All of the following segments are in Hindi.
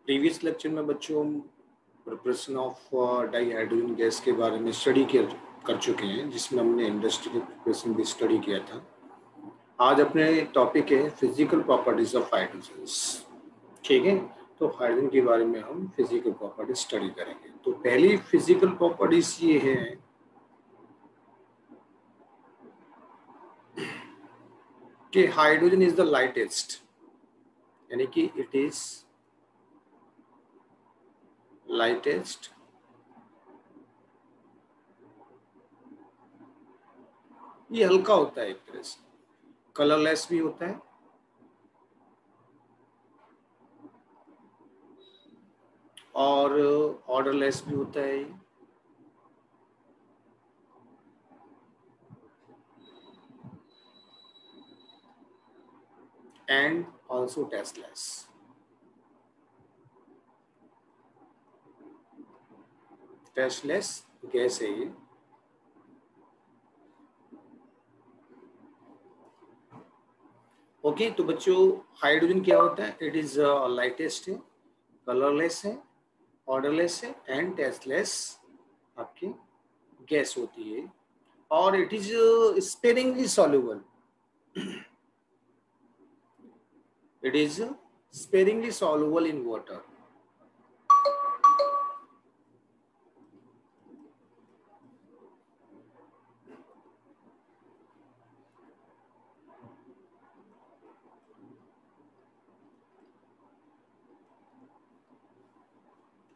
प्रीवियस लेक्चर में बच्चों हम preparation of di hydrogen gas के बारे में स्टडी कर चुके हैं, जिसमें हमने इंडस्ट्रियल प्रिपरेशन भी स्टडी किया था। आज अपने टॉपिक है फिजिकल प्रॉपर्टीज ऑफ हाइड्रोजन। ठीक है, तो हाइड्रोजन के बारे में हम फिजिकल प्रॉपर्टीज स्टडी करेंगे। तो पहली फिजिकल प्रॉपर्टीज ये है कि हाइड्रोजन इज द लाइटेस्ट, यानी कि इट इज लाइटेस्ट ये हल्का होता है, एक तरह से कलरलेस भी होता है और ऑर्डरलेस भी होता है ये। And also tasteless. Tasteless gas है ये। ओके, तो बच्चों हाइड्रोजन क्या होता है? इट इज लाइटेस्ट है, कलरलेस है, ऑर्डरलेस है एंड टेस्टलेस आपकी गैस होती है। और it is sparingly soluble. It is sparingly soluble in water.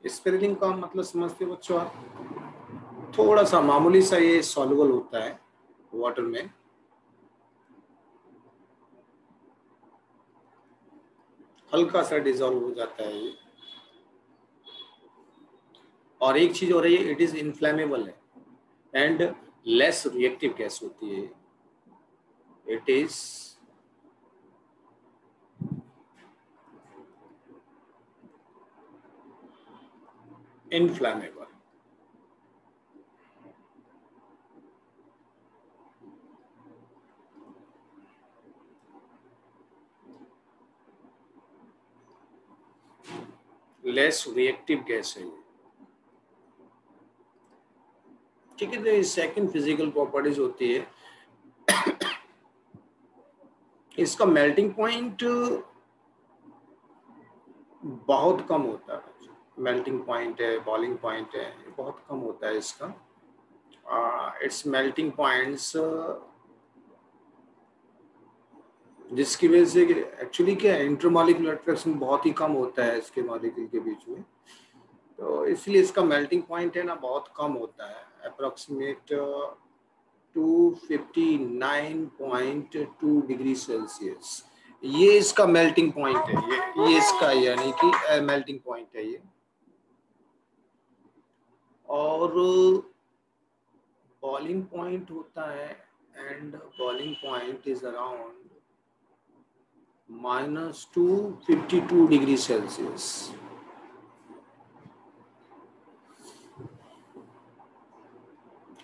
Sparing का मतलब समझते हो बच्चों आप? थोड़ा सा मामूली सा ये सॉल्युबल होता है वाटर में, हल्का सा डिजॉल्व हो जाता है ये। और एक चीज हो रही है, इट इज इनफ्लेमेबल है एंड लेस रिएक्टिव गैस होती है। It is inflammable. Less reactive gas है ये। ठीक है, तो सेकंड फिजिकल प्रॉपर्टीज होती है, इसका मेल्टिंग पॉइंट बहुत कम होता है। मेल्टिंग पॉइंट है, बॉइलिंग पॉइंट है, बहुत कम होता है इसका। इट्स मेल्टिंग पॉइंट्स, जिसकी वजह से एक्चुअली क्या है, इंटरमॉलिक्यूलर अट्रैक्शन बहुत ही कम होता है इसके मॉलिक्यूल के बीच में। तो इसलिए इसका मेल्टिंग पॉइंट है ना बहुत कम होता है, अप्रोक्सीमेट 259.2 डिग्री सेल्सियस। ये इसका मेल्टिंग पॉइंट है, ये इसका यानी कि मेल्टिंग पॉइंट है ये। और बॉइलिंग पॉइंट होता है, and boiling point is around -252 degree Celsius.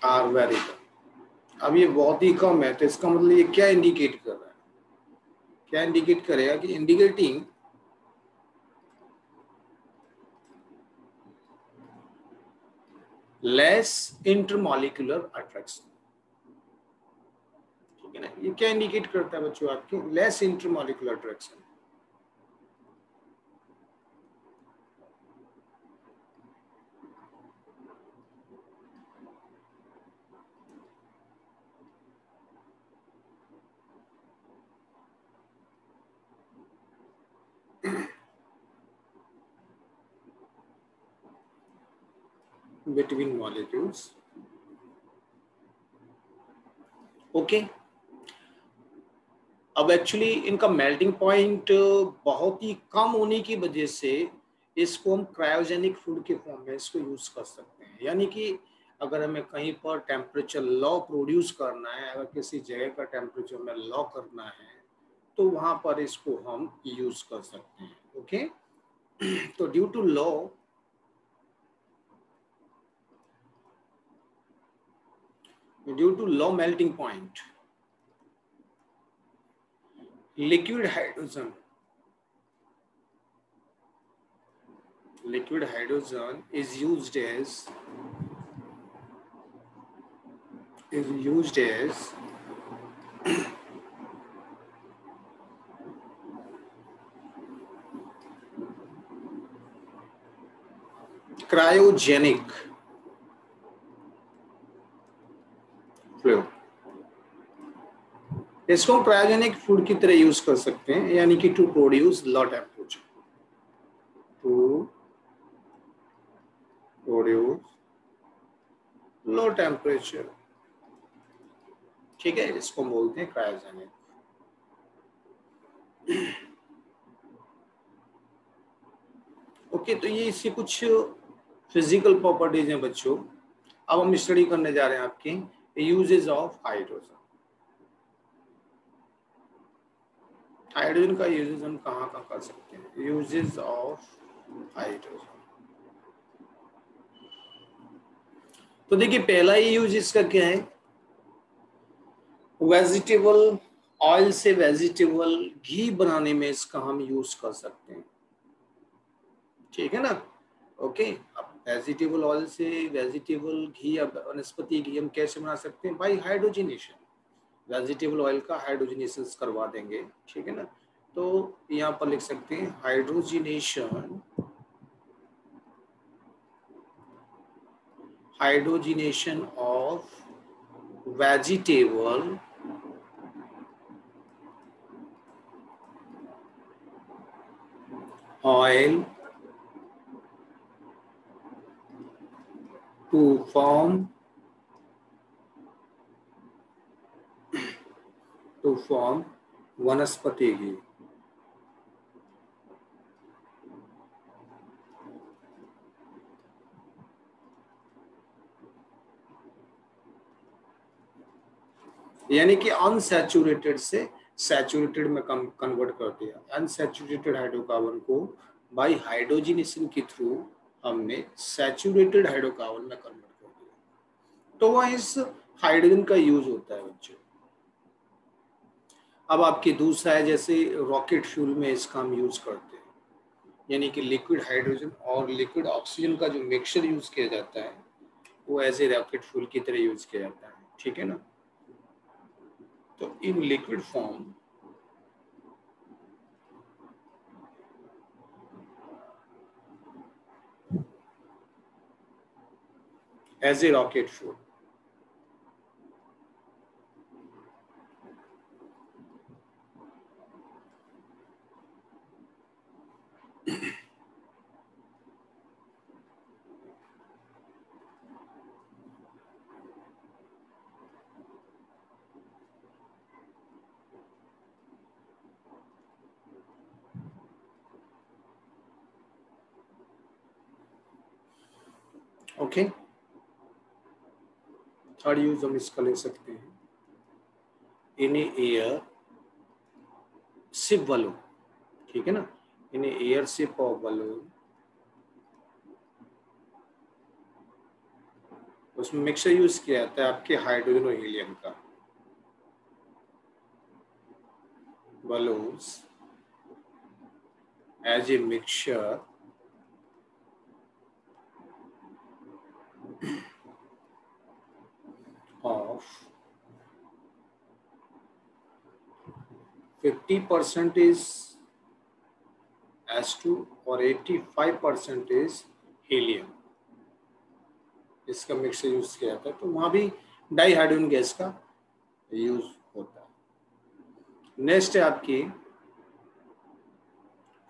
Are very कम। अब ये बहुत ही कम है, तो इसका मतलब ये क्या इंडिकेट कर रहा है? क्या इंडिकेट करेगा कि इंडिकेटिंग लेस इंटरमॉलिक्यूलर अट्रैक्शन। ठीक है ना, ये क्या इंडिकेट करता है बच्चों आपकी? Less intermolecular attraction. between molecules. Okay, अब एक्चुअली इनका मेल्टिंग पॉइंट बहुत ही कम होने की वजह से इसको हम क्रायोजेनिक फूड के फॉर्म में इसको यूज कर सकते हैं। यानी कि अगर हमें कहीं पर टेम्परेचर लॉ प्रोड्यूस करना है, अगर किसी जगह का टेम्परेचर में लॉ करना है, तो वहां पर इसको हम यूज कर सकते हैं। ओके, तो due to low melting point, liquid hydrogen liquid hydrogen is used as cryogenic fluid। इसको हम क्रायोजेनिक फूड की तरह यूज कर सकते हैं, यानी कि to produce low temperature, to produce low temperature. ठीक है, इसको हम बोलते हैं क्रायोजेनिक। ओके, तो ये इसकी कुछ फिजिकल प्रॉपर्टीज हैं बच्चों। अब हम स्टडी करने जा रहे हैं आपके यूजेस ऑफ हाइड्रोजन। हाइड्रोजन का यूजेस हम कहाँ कहाँ कर सकते हैं? यूजेस ऑफ हाइड्रोजन, तो देखिए पहला ही यूज इसका क्या है? वेजिटेबल ऑयल से वेजिटेबल घी बनाने में इसका हम यूज कर सकते हैं। ठीक है ना? ओके, अब वेजिटेबल ऑयल से वेजिटेबल घी या वनस्पति घी हम कैसे बना सकते हैं? By hydrogenation. वेजिटेबल ऑयल का हाइड्रोजनेशन करवा देंगे। ठीक है ना? तो यहाँ पर लिख सकते हैं hydrogenation of vegetable oil to form वनस्पति घी। यानी कि अनसैचुरेटेड से सैचुरेटेड में कन्वर्ट कर दिया। अनसैचुरेटेड हाइड्रोकार्बन को बाय हाइड्रोजनेशन के थ्रू हमने सैचुरेटेड हाइड्रोकार्बन में कन्वर्ट कर दिया। तो वह इस हाइड्रोजन का यूज होता है बच्चों। अब आपके दूसरा है, जैसे रॉकेट फ्यूल में इसका हम यूज करते हैं, यानी कि लिक्विड हाइड्रोजन और लिक्विड ऑक्सीजन का जो मिक्सचर यूज किया जाता है वो एज ए रॉकेट फ्यूल की तरह यूज किया जाता है। ठीक है ना? तो in liquid form as a rocket fuel, okay. Third use हम इसका ले सकते हैं इन एयर शिप बलून। ठीक है ना? In air ship of balloon, उसमें मिक्सचर यूज किया जाता है आपके हाइड्रोजन और हीलियम का। balloons as a mixture of 50% is H2 और 85% is हीलियम। इसका मिक्सचर यूज किया जाता है, तो वहां भी डाई हाइड्रोजन गैस का यूज होता है। नेक्स्ट है आपकी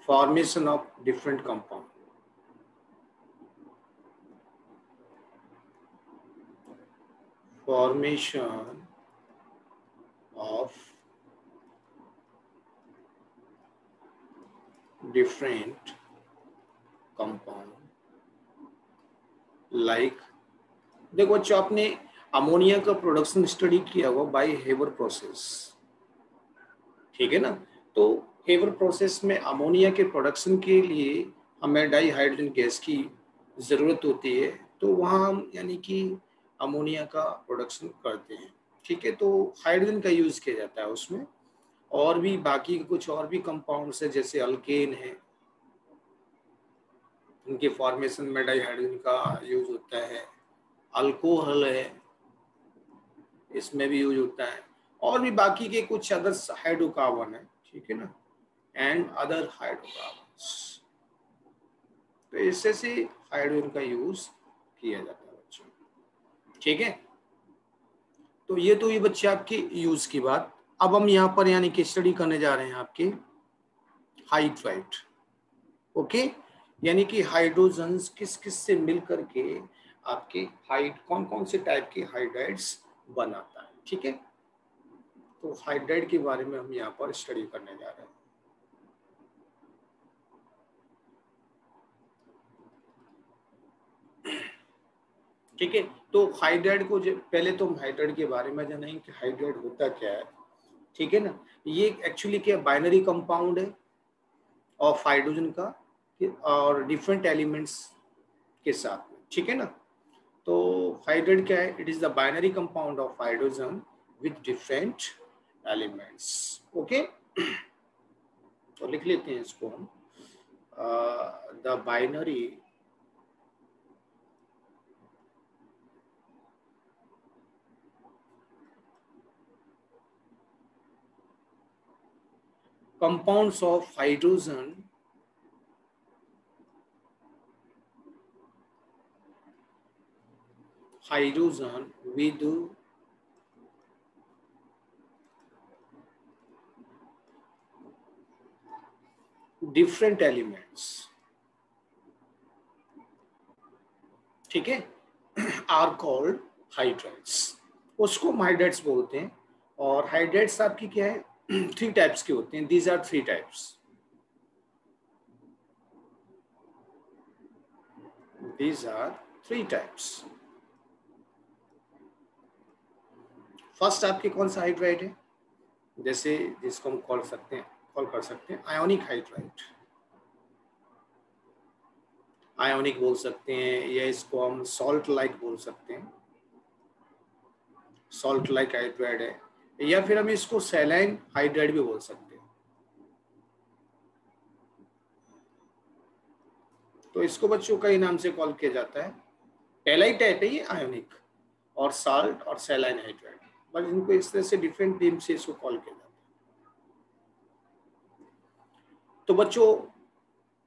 formation of different compound. Formation of different compound like, देखो बच्चों आपने अमोनिया का प्रोडक्शन स्टडी किया होगा बाय हेबर प्रोसेस। ठीक है ना? तो हेबर प्रोसेस में अमोनिया के प्रोडक्शन के लिए हमें डाई हाइड्रोजन गैस की ज़रूरत होती है, तो वहाँ हम यानी कि अमोनिया का प्रोडक्शन करते हैं। ठीक है, तो हाइड्रोजन का यूज़ किया जाता है उसमें। और भी बाकी कुछ और भी कंपाउंड्स है, जैसे अल्केन है, उनके फॉर्मेशन में डाइहाइड्रोजन का यूज होता है। अल्कोहल है, इसमें भी यूज होता है, और भी बाकी के कुछ अदर हाइड्रोकार्बन है, ठीक है ना, एंड अदर हाइड्रोकार्बन्स। तो इससे से हाइड्रोजन का यूज किया जाता है बच्चों, ठीक है। तो ये बच्चे आपके यूज की बात। अब हम यहाँ पर यानी कि स्टडी करने जा रहे हैं आपके हाइड्राइड, ओके, यानी कि हाइड्रोजन किस किस से मिल करके आपके कौन कौन से टाइप के हाइड्राइड्स बनाता है, ठीक है। तो हाइड्राइड के बारे में हम यहाँ पर स्टडी करने जा रहे हैं। ठीक है, तो हाइड्राइड को पहले तो हम हाइड्राइड के बारे में जानेंगे कि हाइड्राइड होता क्या है, ठीक है ना। ये एक्चुअली क्या बाइनरी कंपाउंड है ऑफ हाइड्रोजन का और डिफरेंट एलिमेंट्स के साथ में, ठीक है ना। तो हाइड्राइड क्या है, it is the binary compound of hydrogen with different elements, okay. तो लिख लेते हैं इसको हम, the binary compounds of hydrogen with different elements, ठीक है, आर कॉल्ड हाइड्राइड्स, उसको हम हाइड्राइड्स बोलते हैं। और हाइड्राइड्स आपकी क्या है, 3 टाइप्स के होते हैं, these are 3 types, these are 3 types. First आपके कौन सा हाइड्राइड है, जैसे जिसको हम कॉल कर सकते हैं आयोनिक हाइड्राइड, आयोनिक बोल सकते हैं, या इसको हम सॉल्ट लाइक बोल सकते हैं, सॉल्ट लाइक हाइड्राइड है, या फिर हम इसको सैलाइन हाइड्राइड भी बोल सकते हैं। तो इसको बच्चों कई नाम से कॉल किया जाता है। पहला ही टाइप है ये आयोनिक, और साल्ट और सैलाइन हाइड्राइड, बस इनको इस तरह से डिफरेंट नेम से इसको कॉल किया जाता है। तो बच्चों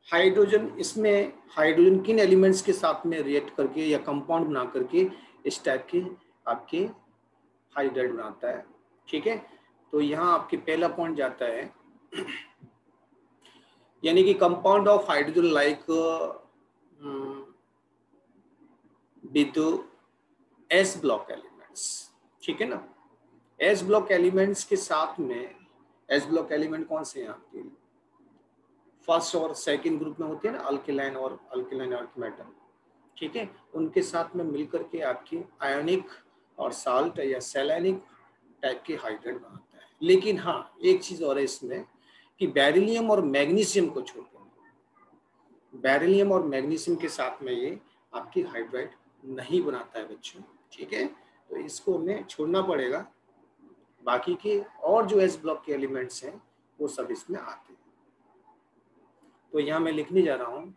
हाइड्रोजन, इसमें हाइड्रोजन किन एलिमेंट्स के साथ में रिएक्ट करके या कंपाउंड बना करके इस टाइप के आपके हाइड्राइड बनाता है, ठीक है। तो यहाँ आपके पहला पॉइंट जाता है, यानी कि compound of hydrogen like with S block elements, ठीक है ना। एस ब्लॉक एलिमेंट्स के साथ में, एस ब्लॉक एलिमेंट कौन से हैं आपके, फर्स्ट और सेकंड ग्रुप में होते हैं ना, अल्किलाइन और अल्किलाइन अर्थ मेटल, ठीक है, उनके साथ में मिलकर के आपकी आयोनिक और साल्ट या सैलानिक टाइप के हाइड्राइड बनाता है। लेकिन हाँ, एक चीज और है इसमें कि बेरिलियम और मैग्नीशियम को छोड़कर, बेरिलियम और मैग्नीशियम के साथ में ये आपकी हाइड्राइड नहीं बनाता है बच्चों, ठीक है। तो इसको हमें छोड़ना पड़ेगा, बाकी के और जो एस ब्लॉक के एलिमेंट्स हैं वो सब इसमें आते हैं। तो यहाँ मैं लिखने जा रहा हूँ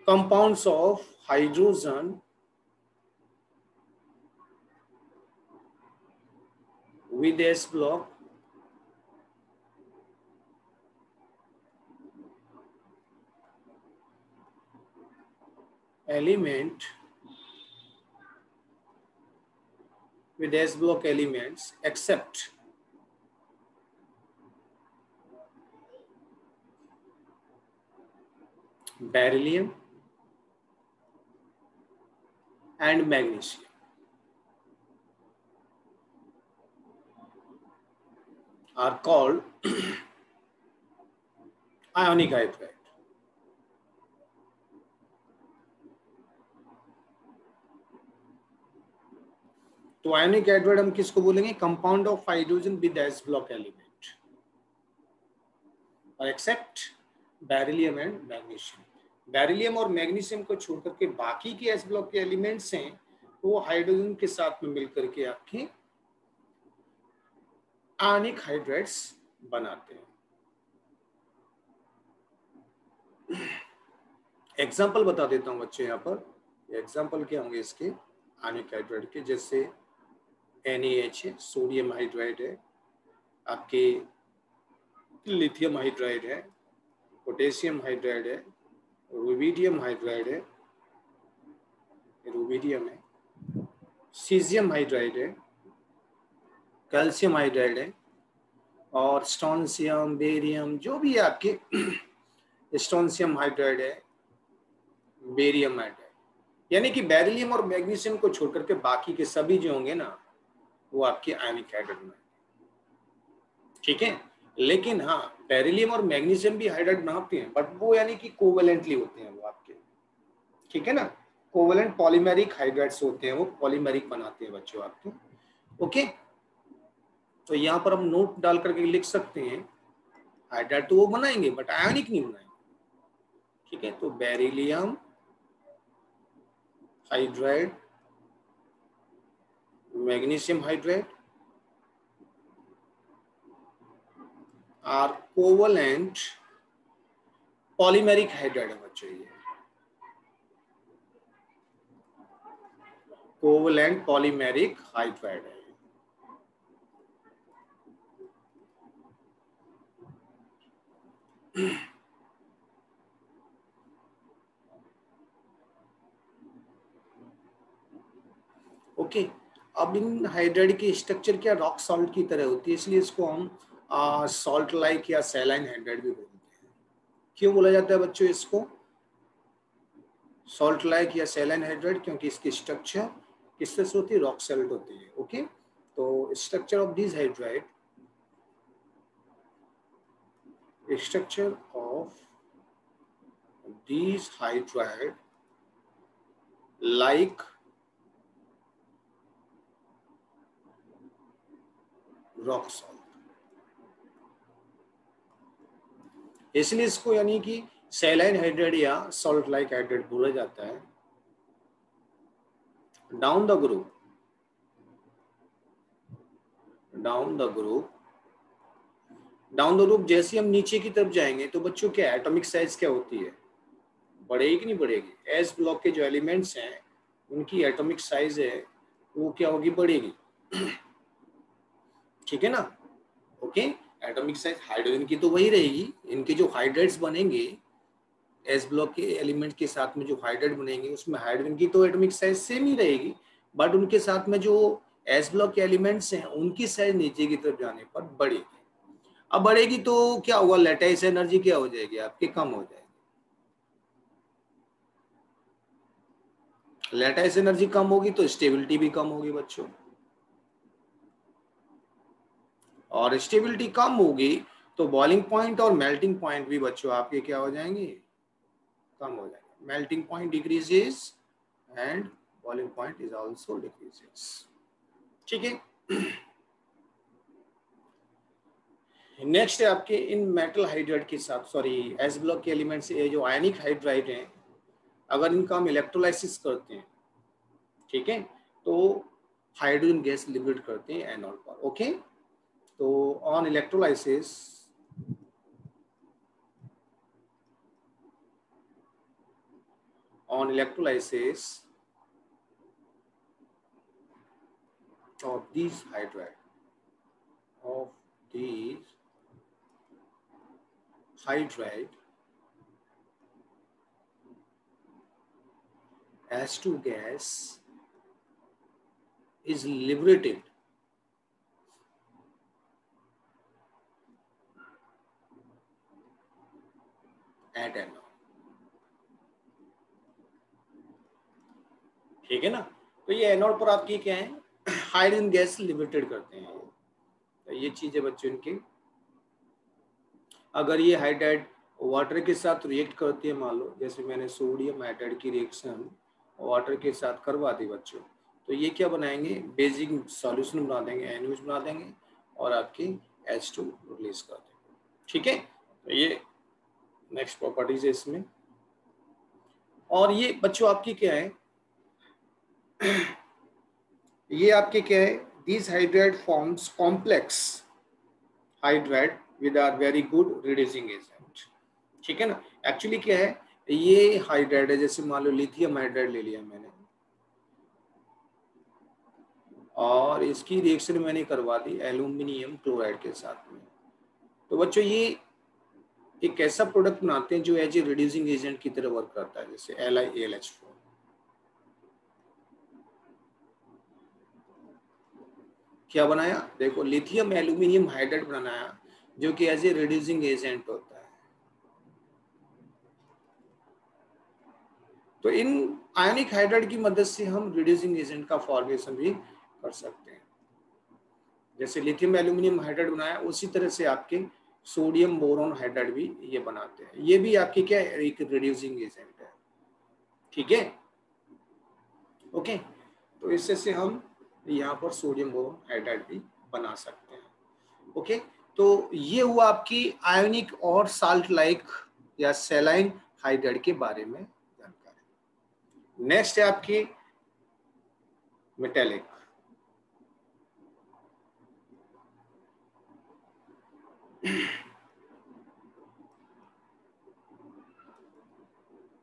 compounds of hydrogen with S block element with S block elements except beryllium and magnesium are called ionic hydride. तो आयोनिक हाइड्राइड हम किसको बोलेंगे, compound of hydrogen with S block element और except beryllium and magnesium. Beryllium और मैग्नीशियम को छोड़ करके बाकी के एस ब्लॉक के एलिमेंट्स हैं वो हाइड्रोजन के साथ में मिलकर के आपकी आयनिक हाइड्रेट्स बनाते हैं। एग्जाम्पल बता देता हूँ बच्चे, यहाँ पर एग्जाम्पल क्या होंगे इसके आयनिक हाइड्रेट के, जैसे NaH है, सोडियम हाइड्राइड है, आपके लिथियम हाइड्राइड है, पोटेशियम हाइड्राइड है, रुबिडियम हाइड्राइड है, रुबिडियम है, सीजियम हाइड्राइड है, कैल्शियम हाइड्राइड है, और स्ट्रोंशियम, बेरियम, जो भी है आपके स्ट्रोंशियम हाइड्राइड है, बेरियम हाइड्राइड, यानी कि बेरिलियम और मैग्नीशियम को छोड़ करके बाकी के सभी जो होंगे ना वो आपके आयनिक हाइड्राइड में, ठीक है। लेकिन हाँ, बेरिलियम और मैग्नीशियम भी हाइड्राइड बनाते हैं, बट वो यानी कि कोवेलेंटली होते हैं वो आपके, ठीक है ना। कोवेलेंट पॉलीमेरिक हाइड्राइड्स होते हैं, वो पॉलीमेरिक बनाते हैं बच्चों आपके, ओके। तो यहाँ पर हम नोट डाल करके लिख सकते हैं, हाइड्राइड तो वो बनाएंगे बट आयनिक नहीं बनाएंगे, ठीक है। तो beryllium hydride, magnesium hydride are covalent polymeric hydride है बच्चों, ये कोवेलेंट पॉलीमेरिक हाइड्राइड है। ओके, अब इन हाइड्राइड की स्ट्रक्चर क्या रॉक सॉल्ट की तरह होती है, इसलिए इसको हम सॉल्ट लाइक या सैलाइन हाइड्राइड भी बोलते हैं। क्यों बोला जाता है बच्चों इसको सॉल्ट लाइक या सैलाइन हाइड्राइड? क्योंकि इसकी स्ट्रक्चर किस तरह से होती है, रॉक सॉल्ट होती है, ओके। तो structure of this hydride, structure of these hydride like rock salt, इसलिए इसको यानी कि सैलाइन हाइड्राइड या सॉल्ट लाइक हाइड्राइड बोला जाता है। Down the group, down the group, down the group जैसे हम नीचे की तरफ जाएंगे तो बच्चों क्या एटॉमिक साइज क्या होती है, बढ़ेगी कि नहीं बढ़ेगी? एस ब्लॉक के जो एलिमेंट्स हैं उनकी एटॉमिक साइज है वो क्या होगी, बढ़ेगी, ठीक है ना, ओके। एटॉमिक साइज हाइड्रोजन की तो वही रहेगी, इनके जो हाइड्राइड्स बनेंगे एस ब्लॉक के एलिमेंट के साथ में जो हाइड्राइड बनेंगे उसमें हाइड्रोजन की तो एटॉमिक साइज सेम ही रहेगी, बट उनके साथ में जो एस ब्लॉक के एलिमेंट्स हैं उनकी साइज नीचे की तरफ जाने पर बढ़ेगी। अब बढ़ेगी तो क्या होगा, लैटिस एनर्जी क्या हो जाएगी आपकी, कम हो जाएगी। लैटिस एनर्जी कम होगी तो स्टेबिलिटी भी कम होगी बच्चों, और स्टेबिलिटी कम होगी तो बॉइलिंग पॉइंट और मेल्टिंग पॉइंट भी बच्चों आपके क्या हो जाएंगे, कम हो जाएंगे। Melting point decreases and boiling point is also decreases, ठीक है। नेक्स्ट है आपके इन मेटल हाइड्राइड के साथ, सॉरी एस ब्लॉक के एलिमेंट्स, ये जो आयनिक हाइड्राइड हैं अगर इनका हम इलेक्ट्रोलाइसिस करते हैं, ठीक है, तो हाइड्रोजन गैस लिबरेट करते हैं एनोड पर, ओके। तो on electrolysis, on electrolysis of these hydride H2 gas is liberated at anode, ठीक है ना। तो ये एनोड पर आपकी क्या है, हाइड्रोजन गैस लिबरेटेड करते हैं, तो ये चीज है बच्चों इनकी। अगर ये हाइड्राइड वाटर के साथ रिएक्ट करती है, मान लो जैसे मैंने सोडियम हाइड्राइड की रिएक्शन वाटर के साथ करवा दी बच्चों, तो ये क्या बनाएंगे, बेसिक सॉल्यूशन बना देंगे, NaOH बना देंगे और आपकी H2 रिलीज कर देंगे, ठीक है। तो ये नेक्स्ट प्रॉपर्टीज है इसमें। और ये बच्चों आपकी क्या है, ये आपके क्या है, these hydride forms complex hydride with are very good reducing agent, ठीक है ना। एक्चुअली क्या है, ये हाइड्राइड है, जैसे मान लो लिथियम हाइड्राइड ले लिया मैंने और इसकी रिएक्शन मैंने करवा दी एल्यूमिनियम क्लोराइड के साथ में, तो बच्चों ये एक ऐसा प्रोडक्ट बनाते हैं जो एज ए रिड्यूसिंग एजेंट की तरह वर्क करता है, जैसे LiAlH4। क्या बनाया, देखो लिथियम एल्यूमिनियम हाइड्राइड बनाया जो कि एज ए रिड्यूसिंग एजेंट होता है। तो इन आयनिक हाइड्राइड की मदद से हम रिड्यूसिंग एजेंट का फॉर्मेशन भी कर सकते हैं। जैसे लिथियम एल्यूमिनियम हाइड्राइड बनाया उसी तरह से आपके सोडियम बोरोन हाइड्राइड भी ये बनाते हैं, ये भी आपकी क्या है, एक रिड्यूसिंग एजेंट है, ठीक है। ओके, तो इससे से हम यहाँ पर सोडियम बोरोन हाइड्राइड भी बना सकते हैं। ओके, तो ये हुआ आपकी आयोनिक और साल्ट लाइक या सेलाइन हाइड्राइड के बारे में जानकारी। नेक्स्ट है आपकी metallic.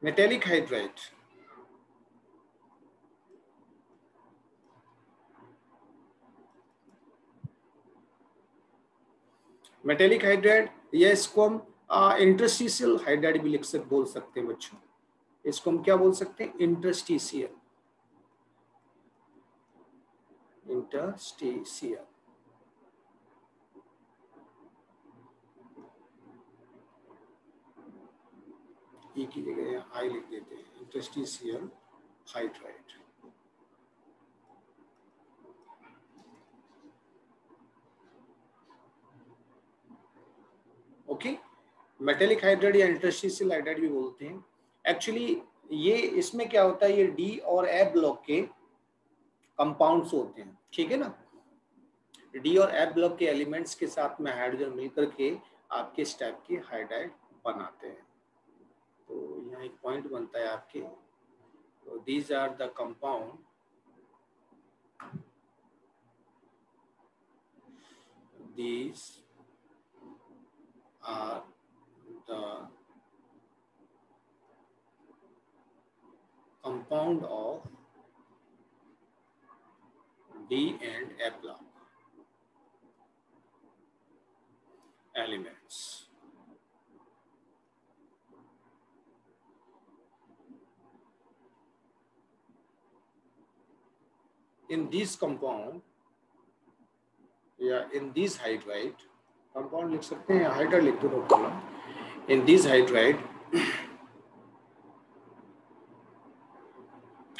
Metallic hydride metallic hydride या इसको हम इंटरस्टिशियल हाइड्राइड भी बोल सकते हैं बच्चों। इसको हम क्या बोल सकते हैं, इंटरस्टिशियल। इंटरस्टिशियल ई की जगह आई लिख देते हैं, interstitial hydride. Okay, metallic hydride या इंटरस्टिशियल हाइड्राइड भी बोलते हैं। एक्चुअली ये इसमें क्या होता है, ये डी और ए ब्लॉक के कंपाउंड्स होते हैं, ठीक है ना। डी और एफ ब्लॉक के एलिमेंट्स के साथ में हाइड्रोजन मिलकर के आपके इस टाइप की हाइड्राइड बनाते हैं। तो यहाँ एक पॉइंट बनता है आपके, तो these are the compound these are the compound of D and F block elements. In this compound या in this hydride, compound लिख सकते हैं, hydride लिख दो column. In this hydride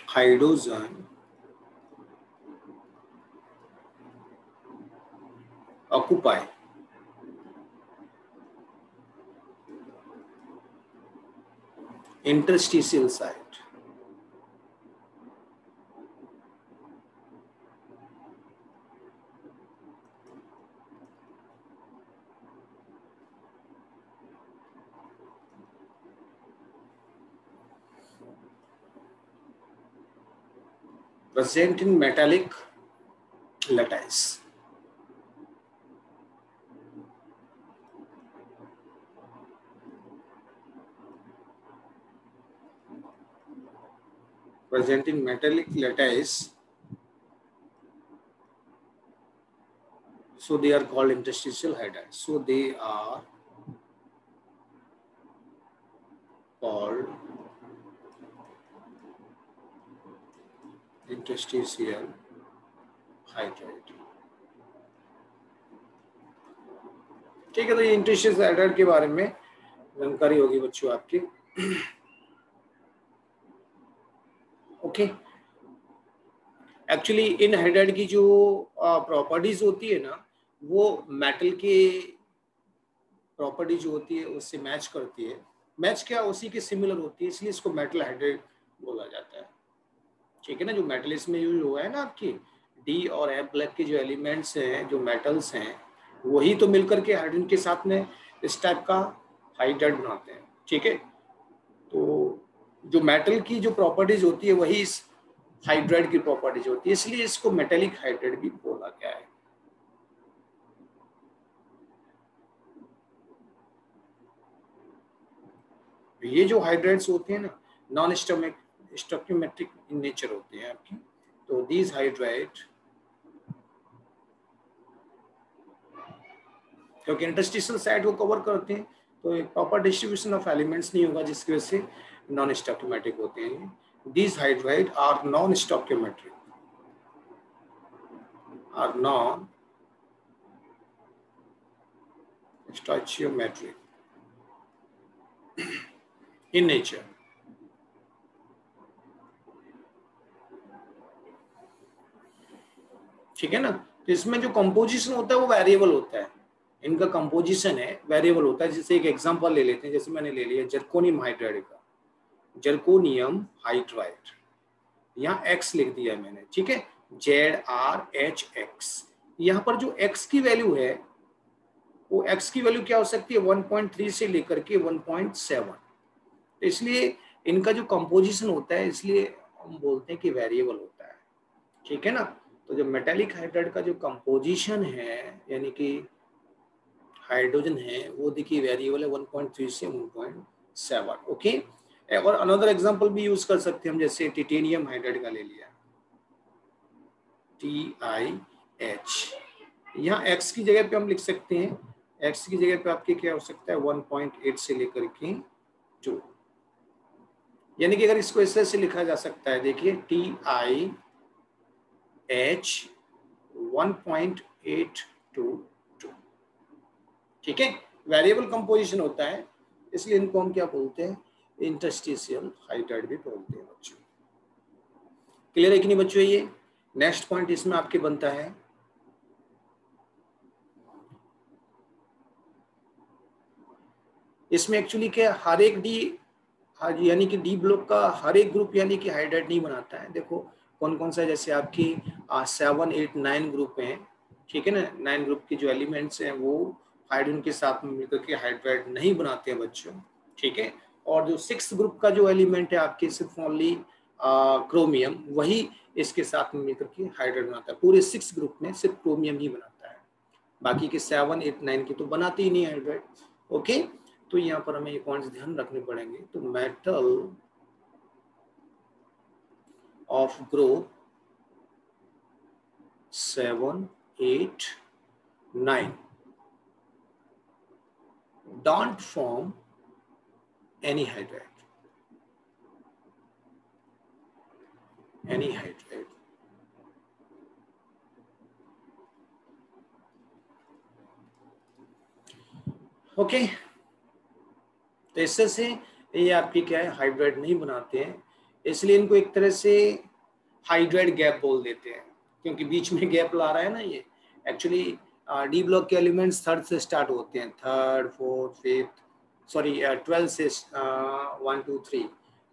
hydrogen occupy interstitial site. Present in metallic lattice. Present in metallic lattice, so they are called interstitial hydrides. So they are called interstitial hydride. ठीक है, तो ये इंटरस्टिशियल हाइड्राइड के बारे में जानकारी होगी बच्चों आपकी। ओके, एक्चुअली इन हाइड्राइड की जो प्रॉपर्टीज होती है ना, वो मेटल के प्रॉपर्टी जो होती है उससे मैच करती है। मैच क्या, उसी के सिमिलर होती है, इसलिए इसको मेटल हाइड्राइड बोला जाता है, ठीक है ना। जो मेटल इसमें यूज हुआ है ना आपकी डी और एफ ब्लैक के जो एलिमेंट्स हैं, जो मेटल्स हैं, वही तो मिलकर के हाइड्रोजन के साथ में इस टाइप का हाइड्राइड बनाते हैं, ठीक है। तो जो मेटल की जो प्रॉपर्टीज होती है वही इस हाइड्राइड की प्रॉपर्टीज होती है, इसलिए इसको मेटेलिक हाइड्राइड भी बोला गया है। ये जो हाइड्राइड्स होते हैं ना, नॉन स्टोइकियोमेट्रिक इन नेचर होते हैं आपकी। तो दीज हाइड्राइड, क्योंकि इंटरस्टिशियल साइड को कवर करते हैं तो एक प्रॉपर डिस्ट्रीब्यूशन ऑफ एलिमेंट्स नहीं होगा, जिसकी वजह से नॉन स्टोइकियोमेट्रिक होते हैं। These hydride are non stoichiometric, are non stoichiometric in nature. ठीक है ना। तो इसमें जो कंपोजिशन होता है वो वेरिएबल होता है, इनका कंपोजिशन है वेरिएबल होता है। जैसे एक एग्जांपल ले लेते हैं, जैसे मैंने ले लिया जर्कोनियम हाइड्राइड का, जर्कोनियम हाइड्राइड, यहाँ x लिख दिया मैंने, ठीक है, ZRHX। यहाँ पर जो x की वैल्यू है वो x की वैल्यू क्या हो सकती है, 1.3 से लेकर के 1.7। तो इसलिए इनका जो कंपोजिशन होता है, इसलिए हम बोलते हैं कि वेरिएबल होता है। ठीक है ना। तो जो मेटेलिक हाइड्राइड का जो कंपोजिशन है, यानी कि हाइड्रोजन है, वो देखिए वेरिएबल है 1.3 से 1.7। ओके। और अनदर एग्जांपल भी यूज कर सकते हैं हम, जैसे टिटेनियम हाइड्राइड का ले लिया, TiH। यहाँ x की जगह पे हम लिख सकते हैं, x की जगह पे आपके क्या हो सकता है 1.8 से लेकर के 2, यानी कि अगर इसको इस तरह से लिखा जा सकता है, देखिए TiH 1.822। ठीक है, वेरिएबल कंपोजिशन होता है, इसलिए इनको हम क्या बोलते हैं, इंटरस्टिशियल हाइड्राइड भी बोलते हैं बच्चों। क्लियर है कि नहीं बच्चों। ये नेक्स्ट पॉइंट इसमें आपके बनता है, इसमें एक्चुअली क्या हर एक डी, यानी कि डी ब्लॉक का हर एक ग्रुप यानी कि हाइड्राइड नहीं बनाता है। देखो कौन कौन सा, जैसे आपकी 7, 8, 9 ग्रुप हैं, ठीक है ना। 9 ग्रुप के जो एलिमेंट्स हैं वो हाइड्रोजन के साथ में मिलकर के हाइड्राइड नहीं बनाते हैं बच्चों। ठीक है। और जो 6 ग्रुप का जो एलिमेंट है आपके, सिर्फ ओनली क्रोमियम, वही इसके साथ में मिलकर के हाइड्राइड बनाता है। पूरे 6 ग्रुप में सिर्फ क्रोमियम ही बनाता है, बाकी के 7, 8, 9 के तो बनाते ही नहीं हाइड्राइड। ओके। तो यहाँ पर हमें ये पॉइंट्स ध्यान रखने पड़ेंगे। तो metal of group 7, 8, 9 don't form any hydride, any hydride। Okay. तो इससे से ये आपकी क्या है, हाइड्राइड नहीं बनाते हैं, इसलिए इनको एक तरह से हाइड्राइड गैप बोल देते हैं, क्योंकि बीच में गैप ला रहा है ना ये। एक्चुअली डी ब्लॉक के एलिमेंट्स 3rd से स्टार्ट होते हैं, 3rd, 4th, 5th, सॉरी 12 से 1, 2, 3।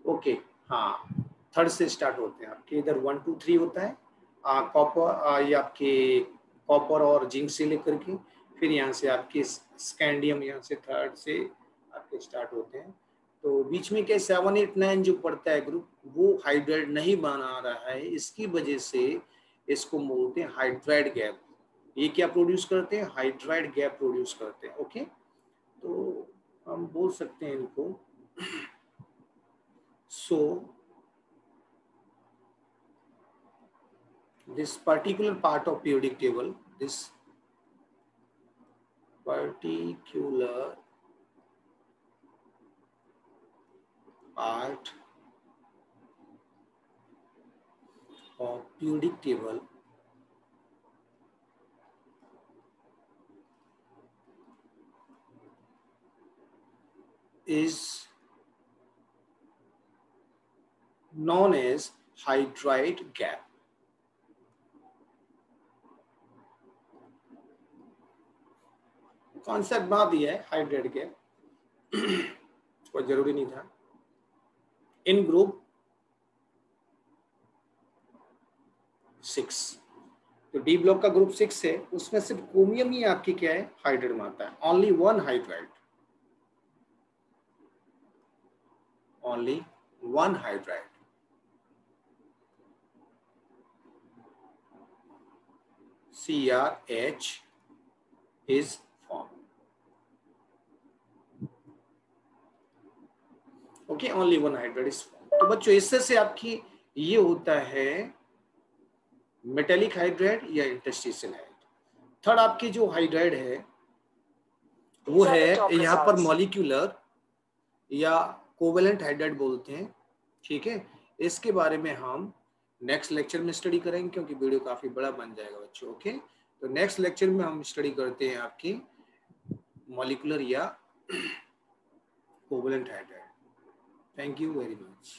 ओके, हाँ 3rd से स्टार्ट होते हैं आपके। इधर 1, 2, 3 होता है, कॉपर, ये आपके कॉपर और जिंक से लेकर के, फिर यहाँ से आपके स्कैंडियम, यहाँ से 3rd से आपके स्टार्ट होते हैं। तो बीच में क्या 7, 8, 9 जो पड़ता है ग्रुप, वो हाइड्राइड नहीं बना रहा है, इसकी वजह से इसको बोलते हैं हाइड्राइड गैप। ये क्या प्रोड्यूस करते हैं, हाइड्राइड गैप प्रोड्यूस करते हैं। ओके। तो हम बोल सकते हैं इनको, सो this particular part of periodic table, this particular part of periodic table is known as hydride gap। Concept बना दिया है हाइड्राइड गैप, कोई जरूरी नहीं था। इन ग्रुप 6, तो डी ब्लॉक का ग्रुप 6 है, उसमें सिर्फ क्रोमियम ही आपकी क्या है, हाइड्राइड बनाता है। Only 1 hydride, only 1 hydride, CrH is formed। Okay, only one hydride is form. तो बच्चों इससे से आपकी ये होता है मेटेलिक हाइड्राइड या इंटरस्टिशियल हाइड्राइड। थर्ड आपकी जो हाइड्राइड है वो है यहाँ पर मॉलिक्यूलर या कोवेलेंट हाइड्राइड बोलते हैं, ठीक है। इसके बारे में हम नेक्स्ट लेक्चर में स्टडी करेंगे क्योंकि वीडियो काफी बड़ा बन जाएगा बच्चों, ओके। तो नेक्स्ट लेक्चर में हम स्टडी करते हैं आपकी मॉलिक्यूलर या covalent hydride. Thank you very much.